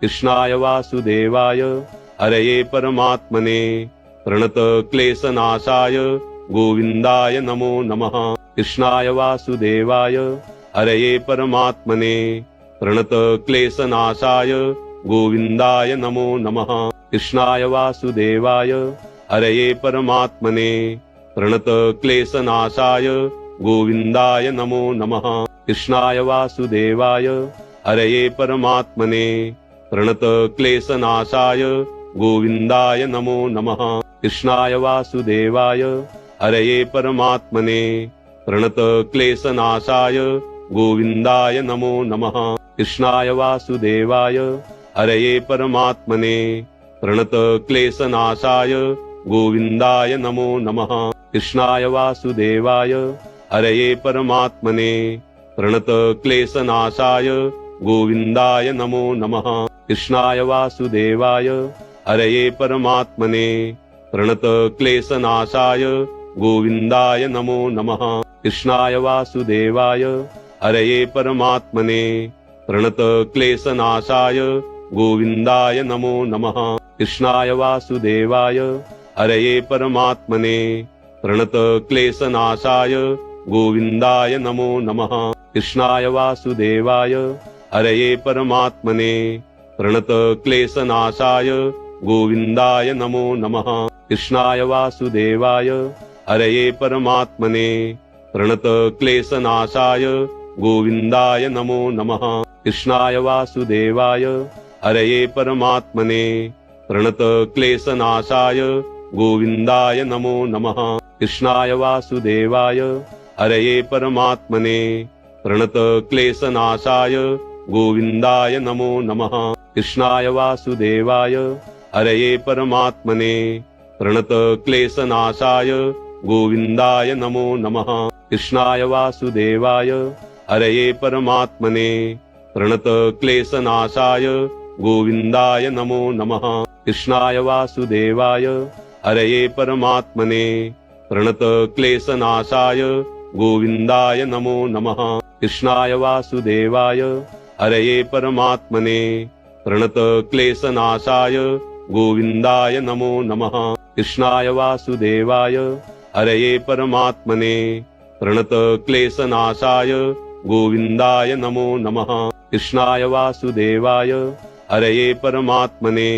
कृष्णाय वासुदेवाय हरये परमात्मने प्रणतक्लेशनाशाय गोविन्दाय नमो नमः। कृष्णाय वासुदेवाय हरये परमात्मने प्रणतक्लेशनाशाय गोविन्दाय नमो नमः। कृष्णाय वासुदेवाय हरये परमात्मने प्रणतक्लेशनाशाय गोविन्दाय नमो नमः। कृष्णाय वासुदेवाय हरये परमात्मने प्रणतक्लेशनाशाय गोविन्दाय नमो नमः। कृष्णाय वासुदेवाय हरये परमात्मने प्रणतक्लेशनाशाय गोविन्दाय नमो नमः। कृष्णाय वासुदेवाय हरये परमात्मने प्रणतक्लेशनाशाय गोविन्दाय नमो नमः। कृष्णाय वासुदेवाय हरये परमात्मने प्रणतक्लेशनाशाय गोविन्दाय नमो नमः। कृष्णाय वासुदेवाय हरये परमात्मने प्रणतक्लेशनाशाय गोविन्दाय नमो नमः। कृष्णाय वासुदेवाय हरये परमात्मने प्रणतक्लेशनाशाय गोविन्दाय नमो नमः। कृष्णाय वासुदेवाय हरये परमात्मने प्रणतक्लेशनाशाय गोविन्दाय नमो नमः। कृष्णाय वासुदेवाय हरये परमात्मने प्रणतक्लेशनाशाय गोविन्दाय नमो नमः। कृष्णाय वासुदेवाय हरये परमात्मने प्रणतक्लेशनाशाय गोविन्दाय नमो नमः। कृष्णाय वासुदेवाय हरये परमात्मने प्रणतक्लेशनाशाय गोविन्दाय नमो नमः। कृष्णाय वासुदेवाय हरये परमात्मने प्रणतक्लेशनाशाय गोविन्दाय नमो नमः। कृष्णाय वासुदेवाय हरये परमात्मने प्रणतक्लेशनाशाय गोविन्दाय नमो नमः। कृष्णाय वासुदेवाय हरये परमात्मने प्रणतक्लेशनाशाय गोविन्दाय नमो नमः। कृष्णाय वासुदेवाय हरये परमात्मने प्रणतक्लेशनाशाय गोविन्दाय नमो नमः। कृष्णाय वासुदेवाय हरये परमात्मने प्रणतक्लेशनाशाय गोविन्दाय नमो नमः। कृष्णाय वासुदेवाय हरये परमात्मने प्रणतक्लेशनाशाय गोविन्दाय नमो नमः। कृष्णाय वासुदेवाय हरये परमात्मने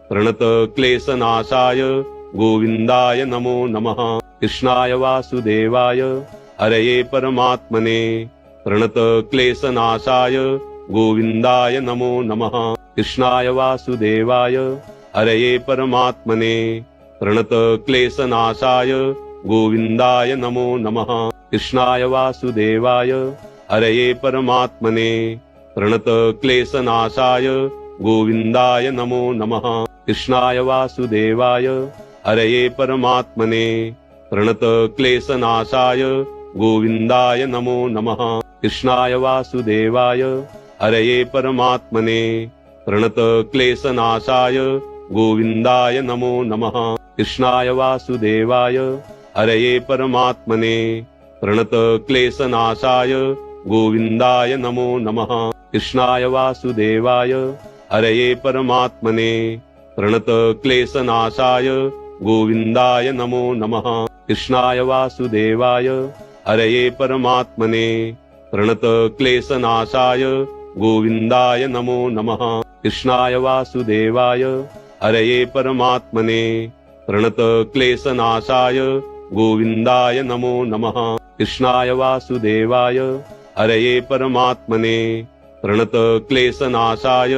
प्रणतक्लेशनाशाय गोविन्दाय नमो नमः। कृष्णाय वासुदेवाय हरये परमात्मने प्रणतक्लेशनाशाय गोविन्दाय नमो नमः। कृष्णाय वासुदेवाय हरये परमात्मने प्रणतक्लेशनाशाय गोविन्दाय नमो नमः। कृष्णाय वासुदेवाय हरये परमात्मने प्रणतक्लेशनाशाय गोविन्दाय नमो नमः। कृष्णाय वासुदेवाय हरये परमात्मने प्रणतक्लेशनाशाय गोविन्दाय नमो नमः। कृष्णाय वासुदेवाय हरये परमात्मने प्रणतक्लेशनाशाय गोविन्दाय नमो नमः। कृष्णाय वासुदेवाय हरये परमात्मने प्रणतक्लेशनाशाय गोविन्दाय नमो नमः। कृष्णाय वासुदेवाय हरये परमात्मने प्रणतक्लेशनाशाय गोविन्दाय नमो नमः। कृष्णाय वासुदेवाय हरये परमात्मने प्रणतक्लेशनाशाय गोविन्दाय नमो नमः। कृष्णाय वासुदेवाय हरये परमात्मने प्रणतक्लेशनाशाय गोविन्दाय नमो नमः। कृष्णाय वासुदेवाय हरये परमात्मने प्रणतक्लेशनाशाय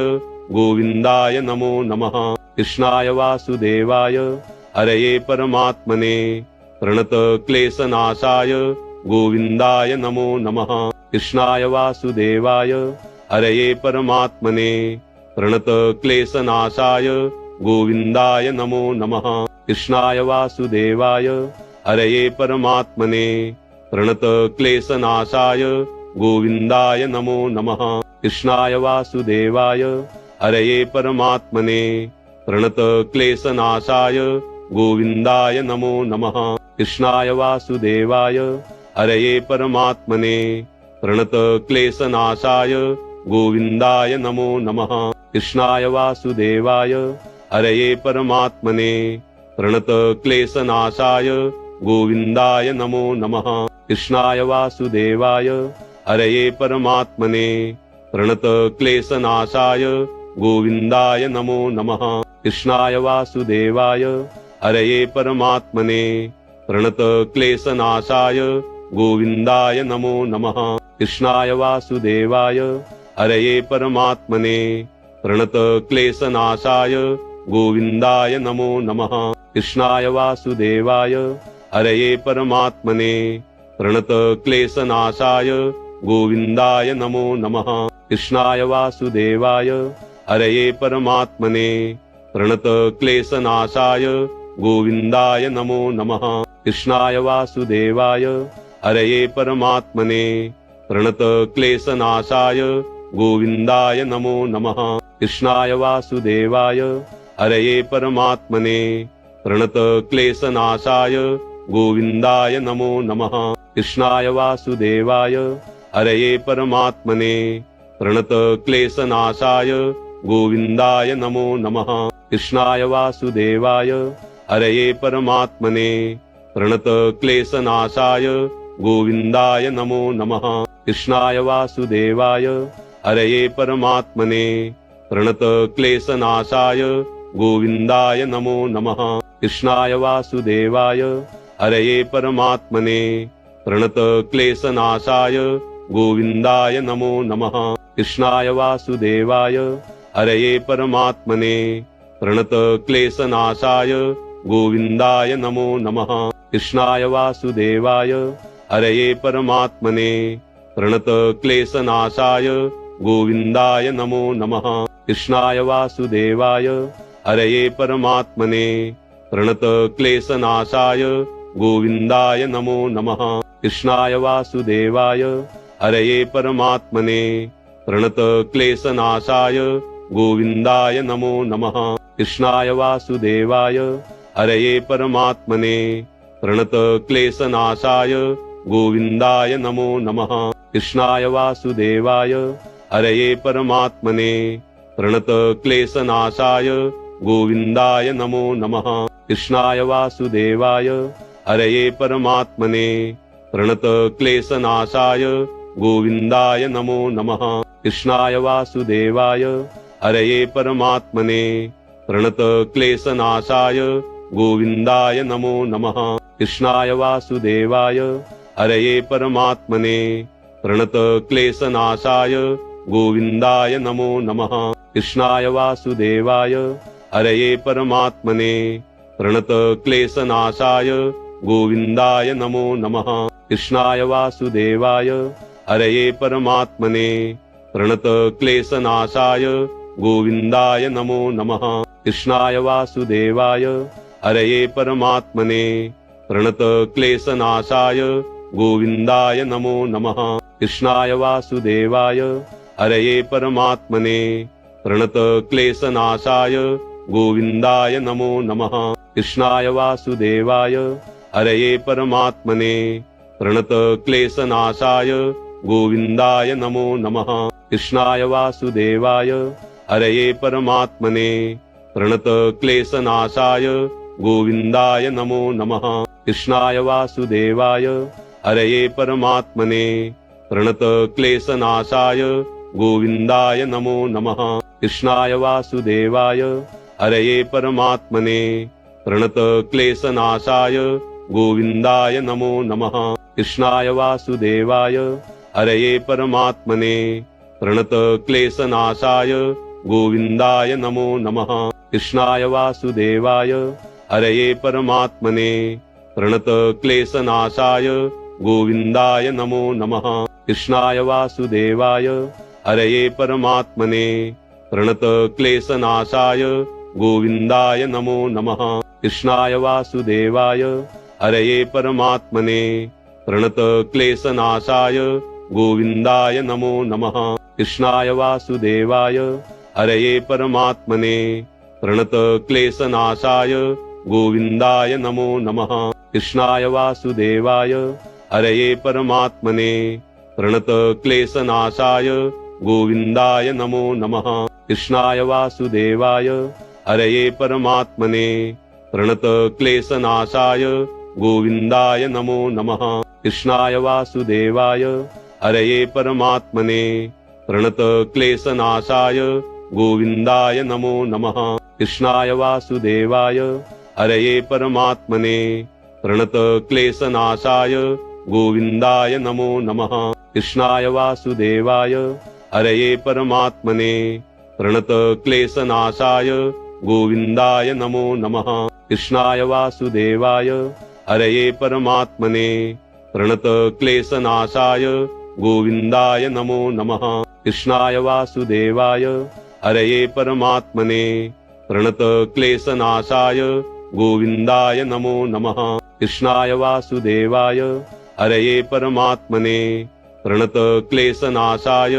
गोविन्दाय नमो नमः। कृष्णाय वासुदेवाय हरये परमात्मने प्रणतक्लेशनाशाय गोविन्दाय नमो नमः। कृष्णाय वासुदेवाय हरये परमात्मने प्रणतक्लेशनाशाय गोविन्दाय नमो नमः। कृष्णाय वासुदेवाय हरये परमात्मने प्रणतक्लेशनाशाय गोविन्दाय नमो नमः। कृष्णाय वासुदेवाय हरये परमात्मने प्रणतक्लेशनाशाय गोविन्दाय नमो नमः। कृष्णाय वासुदेवाय हरये परमात्मने प्रणतक्लेशनाशाय गोविन्दाय नमो नमः। कृष्णाय वासुदेवाय हरये परमात्मने प्रणतक्लेशनाशाय गोविन्दाय नमो नमः कृष्णाय वासुदेवाय हरये परमात्मने प्रणतक्लेशनाशाय गोविन्दाय नमो नमः कृष्णाय वासुदेवाय हरये परमात्मने प्रणतक्लेशनाशाय गोविन्दाय नमो नमः कृष्णाय वासुदेवाय हरये परमात्मने प्रणतक्लेशनाशाय गोविन्दाय नमो नमः कृष्णाय वासुदेवाय हरये परमात्मने प्रणतक्लेशनाशाय गोविन्दाय नमो नमः कृष्णाय वासुदेवाय हरये परमात्मने प्रणतक्लेशनाशाय गोविन्दाय नमो नमः कृष्णाय वासुदेवाय हरये परमात्मने प्रणतक्लेशनाशाय गोविन्दाय नमो नमः कृष्णाय वासुदेवाय हरये परमात्मने प्रणतक्लेशनाशाय गोविन्दाय नमो नमः कृष्णाय वासुदेवाय हरये परमात्मने प्रणतक्लेशनाशाय गोविन्दाय नमो नमः कृष्णाय वासुदेवाय हरये परमात्मने प्रणतक्लेशनाशाय गोविन्दाय नमो नमः कृष्णाय वासुदेवाय हरये परमात्मने प्रणतक्लेशनाशाय गोविन्दाय नमो नमः कृष्णाय वासुदेवाय हरये परमात्मने प्रणतक्लेशनाशाय गोविन्दाय नमो नमः कृष्णाय वासुदेवाय हरये परमात्मने प्रणतक्लेशनाशाय गोविन्दाय नमो नमः कृष्णाय वासुदेवाय हरये परमात्मने प्रणतक्लेशनाशाय गोविन्दाय नमो नमः कृष्णाय वासुदेवाय हरये परमात्मने प्रणतक्लेशनाशाय गोविन्दाय नमो नमः कृष्णाय वासुदेवाय हरये परमात्मने प्रणतक्लेशनाशाय गोविन्दाय नमो नमः कृष्णाय वासुदेवाय हरये परमात्मने प्रणतक्लेशनाशाय गोविन्दाय नमो नमः कृष्णाय वासुदेवाय हरये परमात्मने प्रणतक्लेशनाशाय गोविन्दाय नमो नमः कृष्णाय वासुदेवाय हरये परमात्मने प्रणतक्लेशनाशाय गोविन्दाय नमो नमः कृष्णाय वासुदेवाय हरये परमात्मने प्रणतक्लेशनाशाय गोविन्दाय नमो नमः कृष्णाय वासुदेवाय हरये परमात्मने प्रणतक्लेशनाशाय गोविन्दाय नमो नमः कृष्णाय वासुदेवाय हरये परमात्मने प्रणतक्लेशनाशाय गोविन्दाय नमो नमः कृष्णाय वासुदेवाय हरये परमात्मने प्रणतक्लेशनाशाय गोविन्दाय नमो नमः कृष्णाय वासुदेवाय हरये परमात्मने प्रणतक्लेशनाशाय गोविन्दाय नमो नमः कृष्णाय वासुदेवाय हरये परमात्मने प्रणतक्लेशनाशाय गोविन्दाय नमो नमः कृष्णाय वासुदेवाय हरये परमात्मने प्रणतक्लेशनाशाय गोविन्दाय नमो नमः कृष्णाय वासुदेवाय हरये परमात्मने प्रणतक्लेशनाशाय गोविन्दाय नमो नमः कृष्णाय वासुदेवाय हरये परमात्मने प्रणतक्लेशनाशाय गोविन्दाय नमो नमः कृष्णाय वासुदेवाय हरये परमात्मने प्रणतक्लेशनाशाय गोविन्दाय नमो नमः कृष्णाय वासुदेवाय हरये परमात्मने प्रणतक्लेशनाशाय गोविन्दाय नमो नमः कृष्णाय वासुदेवाय हरये परमात्मने प्रणतक्लेशनाशाय गोविन्दाय नमो नमः कृष्णाय वासुदेवाय हरये परमात्मने प्रणतक्लेशनाशाय गोविन्दाय नमो नमः कृष्णाय वासुदेवाय हरये परमात्मने प्रणतक्लेशनाशाय गोविन्दाय नमो नमः कृष्णाय वासुदेवाय हरये परमात्मने प्रणतक्लेशनाशाय गोविन्दाय नमो नमः कृष्णाय वासुदेवाय हरये परमात्मने प्रणतक्लेशनाशाय गोविन्दाय नमो नमः कृष्णाय वासुदेवाय हरये परमात्मने प्रणतक्लेशनाशाय गोविन्दाय नमो नमः कृष्णाय वासुदेवाय हरये परमात्मने प्रणतक्लेशनाशाय गोविन्दाय नमो नमः कृष्णाय वासुदेवाय हरये परमात्मने प्रणतक्लेशनाशाय गोविन्दाय नमो नमः कृष्णाय वासुदेवाय हरये परमात्मने प्रणतक्लेशनाशाय गोविन्दाय नमो नमः कृष्णाय वासुदेवाय हरये परमात्मने प्रणतक्लेशनाशाय गोविन्दाय नमो नमः कृष्णाय वासुदेवाय हरये परमात्मने प्रणतक्लेशनाशाय गोविन्दाय नमो नमः कृष्णाय वासुदेवाय हरये परमात्मने प्रणतक्लेशनाशाय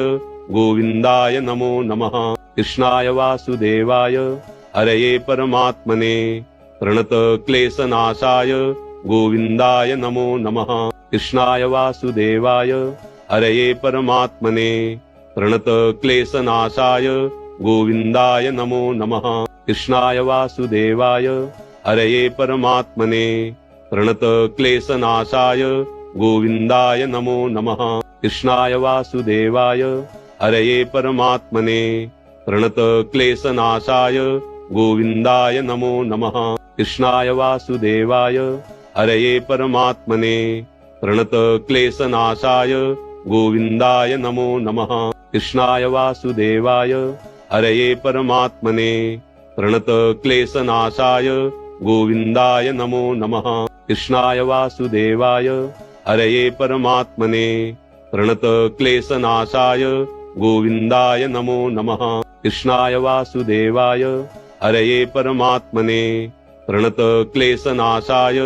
गोविन्दाय नमो नमः कृष्णाय वासुदेवाय हरये परमात्मने प्रणतक्लेशनाशाय गोविन्दाय नमो नमः कृष्णाय वासुदेवाय हरये परमात्मने प्रणतक्लेशनाशाय गोविन्दाय नमो नमः कृष्णाय वासुदेवाय हरये परमात्मने प्रणतक्लेशनाशाय गोविन्दाय नमो नमः कृष्णाय वासुदेवाय हरये परमात्मने प्रणतक्लेशनाशाय गोविन्दाय नमो नमः कृष्णाय वासुदेवाय हरये परमात्मने प्रणतक्लेशनाशाय गोविन्दाय नमो नमः कृष्णाय वासुदेवाय हरये परमात्मने प्रणतक्लेशनाशाय गोविन्दाय नमो नमः कृष्णाय वासुदेवाय हरये परमात्मने प्रणतक्लेशनाशाय गोविन्दाय नमो नमः कृष्णाय वासुदेवाय हरये परमात्मने प्रणतक्लेशनाशाय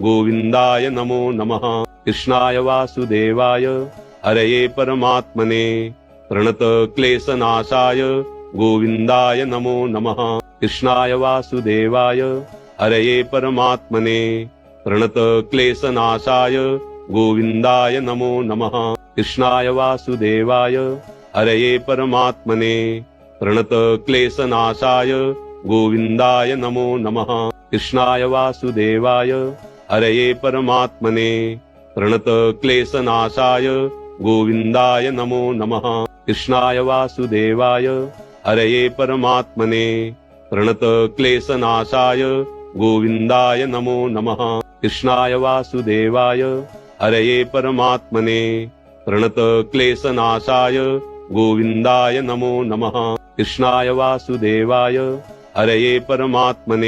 गोविन्दाय नमो नमः कृष्णाय वासुदेवाय हरये परमात्मने प्रणतक्लेशनाशाय गोविन्दाय नमो नमः कृष्णाय वासुदेवाय हरये परमात्मने प्रणतक्लेशनाशाय गोविन्दाय नमो नमः कृष्णाय वासुदेवाय हरये परमात्मने प्रणतक्लेशनाशाय गोविन्दाय नमो नमः कृष्णाय वासुदेवाय हरये परमात्मने प्रणतक्लेशनाशाय गोविन्दाय नमो नमः कृष्णाय वासुदेवाय हरये परमात्मने प्रणतक्लेशनाशाय गोविन्दाय नमो नमः कृष्णाय वासुदेवाय हरये परमात्मने प्रणतक्लेशनाशाय गोविन्दाय नमो नमः कृष्णाय वासुदेवाय हरये परमात्मने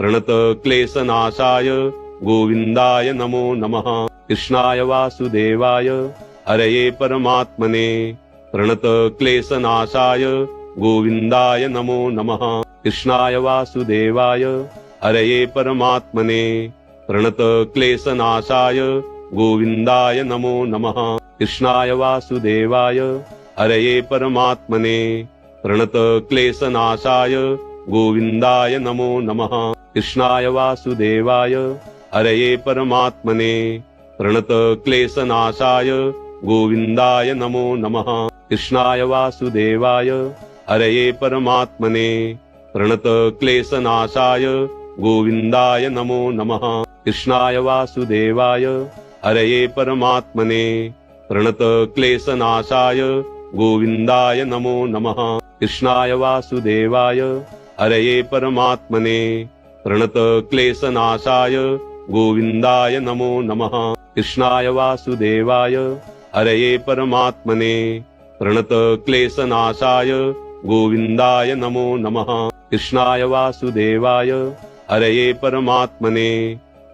प्रणतक्लेशनाशाय गोविन्दाय नमो नमः कृष्णाय वासुदेवाय हरये परमात्मने प्रणतक्लेशनाशाय गोविन्दाय नमो नमः कृष्णाय वासुदेवाय हरये परमात्मने प्रणतक्लेशनाशाय गोविन्दाय नमो नमः कृष्णाय वासुदेवाय हरये परमात्मने प्रणतक्लेशनाशाय गोविन्दाय नमो नमः कृष्णाय वासुदेवाय हरये परमात्मने प्रणतक्लेशनाशाय गोविन्दाय नमो नमः कृष्णाय वासुदेवाय हरये परमात्मने प्रणतक्लेशनाशाय गोविन्दाय नमो नमः कृष्णाय वासुदेवाय हरये परमात्मने प्रणतक्लेशनाशाय गोविन्दाय नमो नमः कृष्णाय वासुदेवाय हरये परमात्मने प्रणतक्लेशनाशाय गोविन्दाय नमो नमः कृष्णाय वासुदेवाय हरये परमात्मने प्रणतक्लेशनाशाय गोविन्दाय नमो नमः कृष्णाय वासुदेवाय हरये परमात्मने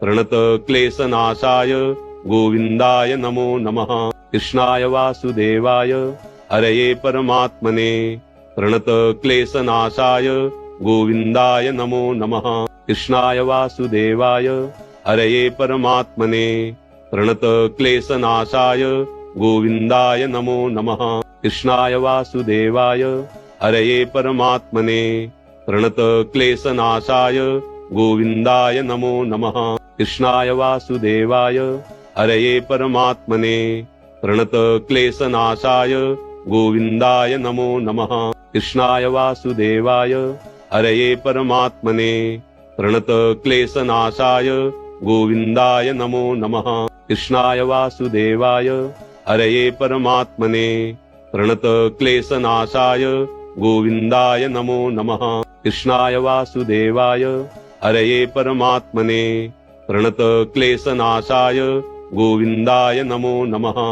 प्रणतक्लेशनाशाय गोविन्दाय नमो नमः कृष्णाय वासुदेवाय हरये परमात्मने प्रणतक्लेशनाशाय गोविन्दाय नमो नमः कृष्णाय वासुदेवाय हरये परमात्मने प्रणतक्लेशनाशाय गोविन्दाय नमो नमः कृष्णाय वासुदेवाय हरये परमात्मने प्रणतक्लेशनाशाय गोविन्दाय नमो नमः कृष्णाय वासुदेवाय हरये परमात्मने प्रणतक्लेशनाशाय गोविन्दाय नमो नमः कृष्णाय वासुदेवाय हरये परमात्मने प्रणतक्लेशनाशाय गोविन्दाय नमो नमः कृष्णाय वासुदेवाय हरये परमात्मने प्रणतक्लेशनाशाय गोविन्दाय नमो नमः कृष्णाय वासुदेवाय हरये परमात्मने प्रणतक्लेशनाशाय गोविन्दाय नमो नमः।